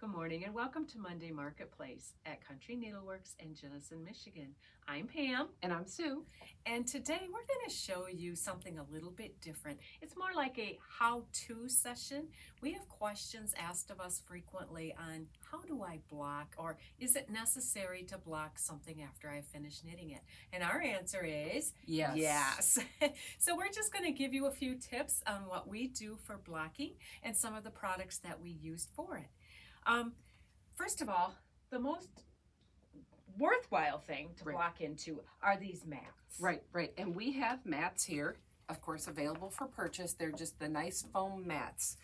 Good morning and welcome to Monday Marketplace at Country Needleworks in Jenison, Michigan. I'm Pam. And I'm Sue. And today we're going to show you something a little bit different. It's more like a how-to session. We have questions asked of us frequently on how do I block, or is it necessary to block something after I finish knitting it? And our answer is yes. So we're just going to give you a few tips on what we do for blocking and some of the products that we used for it. First of all, the most worthwhile thing to block into are these mats. Right. And we have mats here, of course, available for purchase. They're just the nice foam mats.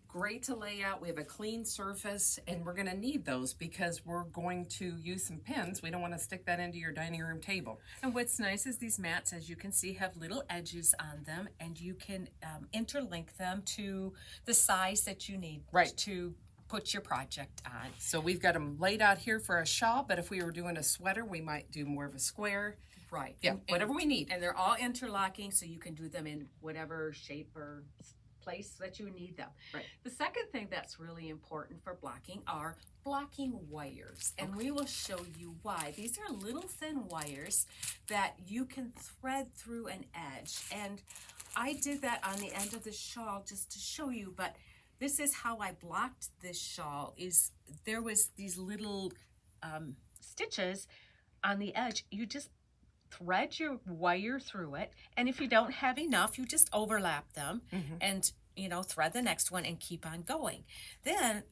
Great to lay out. We have a clean surface, and we're going to need those because we're going to use some pins. We don't want to stick that into your dining room table. And what's nice is these mats, as you can see, have little edges on them, and you can interlink them to the size that you need to put your project on. So we've got them laid out here for a shawl, but if we were doing a sweater, we might do more of a square. Right. Yeah, whatever we need. And they're all interlocking, so you can do them in whatever shape or place that you need them. Right. The second thing that's really important for blocking are blocking wires. And we will show you why. These are little thin wires that you can thread through an edge. And I did that on the end of the shawl just to show you, but this is how I blocked this shawl. There was these little stitches on the edge. You just thread your wire through it, and if you don't have enough, you just overlap them and thread the next one and keep on going. Then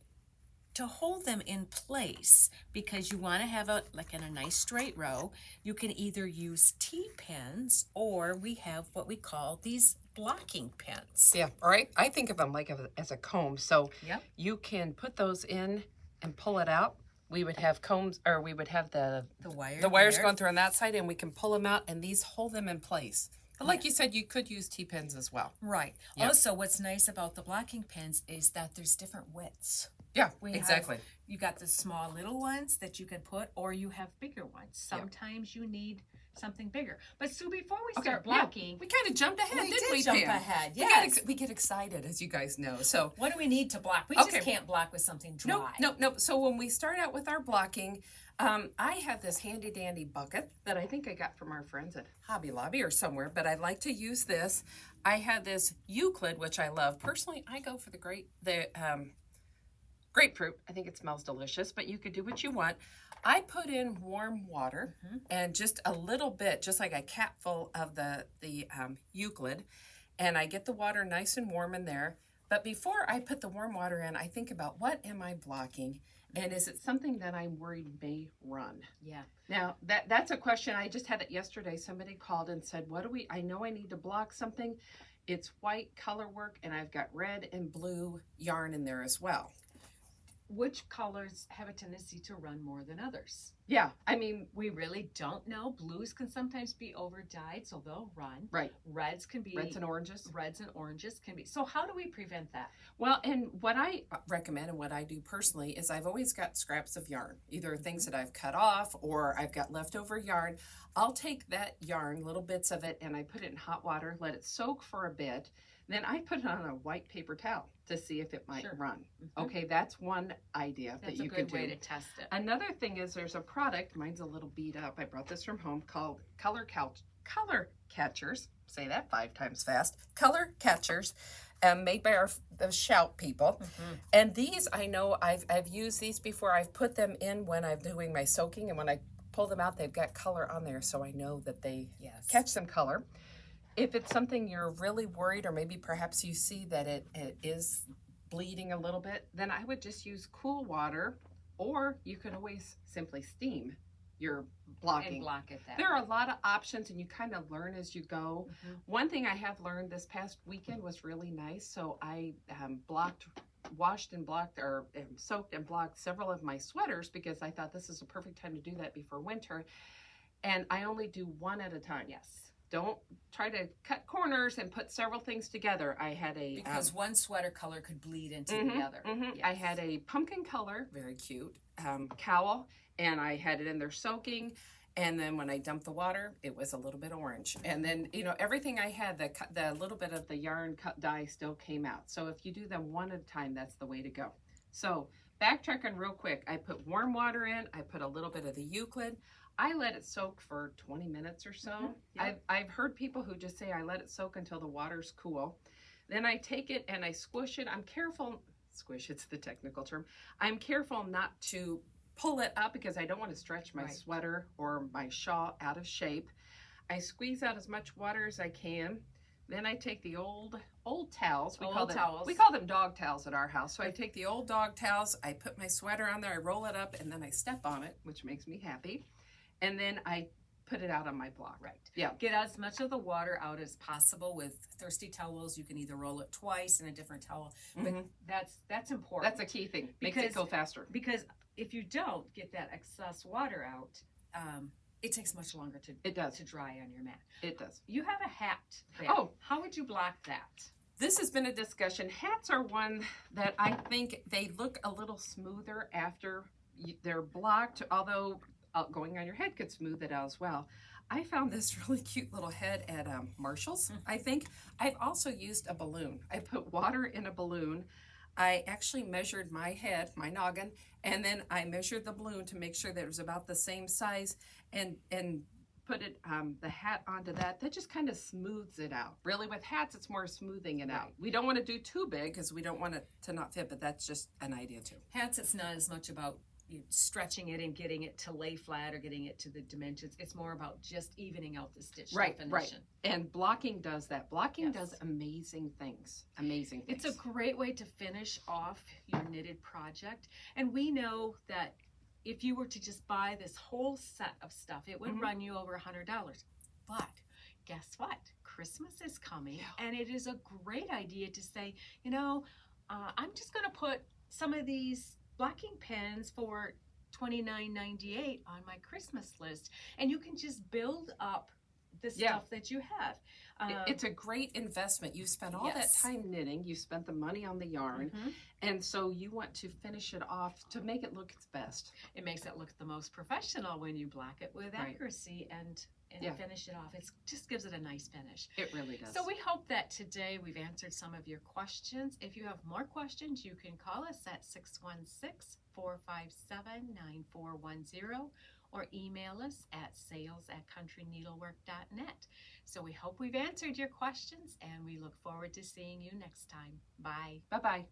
to hold them in place, because you want to have in a nice straight row, you can either use T-pins, or we have what we call these blocking pins. Yeah, all right. I think of them like as a comb. So you can put those in and pull it out. We would have combs, or we would have the wires going through on that side, and we can pull them out, and these hold them in place. But like you said, you could use T-pins as well. Right. Yep. Also, what's nice about the blocking pins is that there's different widths. Yeah, exactly. You got the small little ones that you can put, or you have bigger ones. Sometimes you need something bigger. But Sue, before we start blocking, we kind of jumped ahead, didn't we? Jump ahead. Yes. We get excited, as you guys know. So what do we need to block? We just can't block with something dry. Nope. So when we start out with our blocking, I have this handy dandy bucket that I think I got from our friends at Hobby Lobby or somewhere, but I like to use this. I have this Eucalan, which I love. Personally, I go for the grapefruit. I think it smells delicious, but you could do what you want. I put in warm water and just a little bit, just like a capful of the Eucalan, and I get the water nice and warm in there. But before I put the warm water in, I think about, what am I blocking? And is it something that I'm worried may run? Yeah. Now, that's a question. I just had it yesterday. Somebody called and said, I know I need to block something. It's white color work, and I've got red and blue yarn in there as well. Which colors have a tendency to run more than others? Yeah, I mean, we really don't know. Blues can sometimes be over dyed, so they'll run. Right. Reds can be. Reds and oranges can be. So how do we prevent that? Well, and what I recommend, and what I do personally, is I've always got scraps of yarn, either things that I've cut off or I've got leftover yarn. I'll take that yarn, little bits of it, and I put it in hot water, let it soak for a bit. Then I put it on a white paper towel to see if it might run. Okay, that's one idea that you could do. That's a good way to test it. Another thing is, there's a product, mine's a little beat up, I brought this from home, called Color Catchers. Say that 5 times fast. Color Catchers, made by the Shout people. And these, I know I've used these before. I've put them in when I'm doing my soaking, and when I pull them out, they've got color on there, so I know that they catch some color. If it's something you're really worried, or maybe perhaps you see that it is bleeding a little bit, then I would just use cool water, or you can always simply steam your blocking. And block it there are a lot of options, and you kind of learn as you go. One thing I have learned this past weekend was really nice. So I washed and blocked, or soaked and blocked several of my sweaters, because I thought this is a perfect time to do that before winter. And I only do one at a time. Yes. Don't try to cut corners and put several things together. I had because one sweater color could bleed into the other. Yes. I had a pumpkin color, very cute, cowl, and I had it in there soaking. And then when I dumped the water, it was a little bit orange. And then, everything I had, the little bit of the yarn cut dye still came out. So if you do them one at a time, that's the way to go. So backtracking real quick, I put warm water in, I put a little bit of the Eucalan. I let it soak for 20 minutes or so. Yep. I've heard people who just say I let it soak until the water's cool. Then I take it and I squish it. I'm careful, squish, it's the technical term. I'm careful not to pull it up because I don't want to stretch my Right. sweater or my shawl out of shape. I squeeze out as much water as I can. Then I take the old towels. We call them dog towels at our house. So I take the old dog towels, I put my sweater on there, I roll it up, and then I step on it, which makes me happy. And then I put it out on my block. Right. Yeah. Get as much of the water out as possible with thirsty towels. You can either roll it twice in a different towel, but that's important. That's a key thing. Makes it go faster. Because if you don't get that excess water out, it takes much longer to dry on your mat. It does. You have a hat there. Oh. How would you block that? This has been a discussion. Hats are one that I think they look a little smoother after they're blocked, although going on your head could smooth it out as well. I found this really cute little head at Marshall's, I think. I've also used a balloon. I put water in a balloon. I actually measured my head, my noggin, and then I measured the balloon to make sure that it was about the same size and put it the hat onto that. That just kind of smooths it out. Really, with hats, it's more smoothing it out. We don't want to do too big because we don't want it to not fit, but that's just an idea too. Hats, it's not as much about stretching it and getting it to lay flat or getting it to the dimensions. It's more about just evening out the stitch definition. Right. And blocking does that. Blocking Yes. does amazing things. Amazing things. It's a great way to finish off your knitted project. And we know that if you were to just buy this whole set of stuff, it would run you over $100. But guess what? Christmas is coming, and it is a great idea to say, I'm just going to put some of these blocking pens for $29.98 on my Christmas list, and you can just build up the stuff that you have. It's a great investment. You spent all that time knitting. You spent the money on the yarn. And so you want to finish it off to make it look its best. It makes it look the most professional when you block it with accuracy and finish it off. It just gives it a nice finish. It really does. So we hope that today we've answered some of your questions. If you have more questions, you can call us at 616-457-9410 or email us at sales@countryneedlework.net. So we hope we've answered your questions, and we look forward to seeing you next time. Bye. Bye-bye.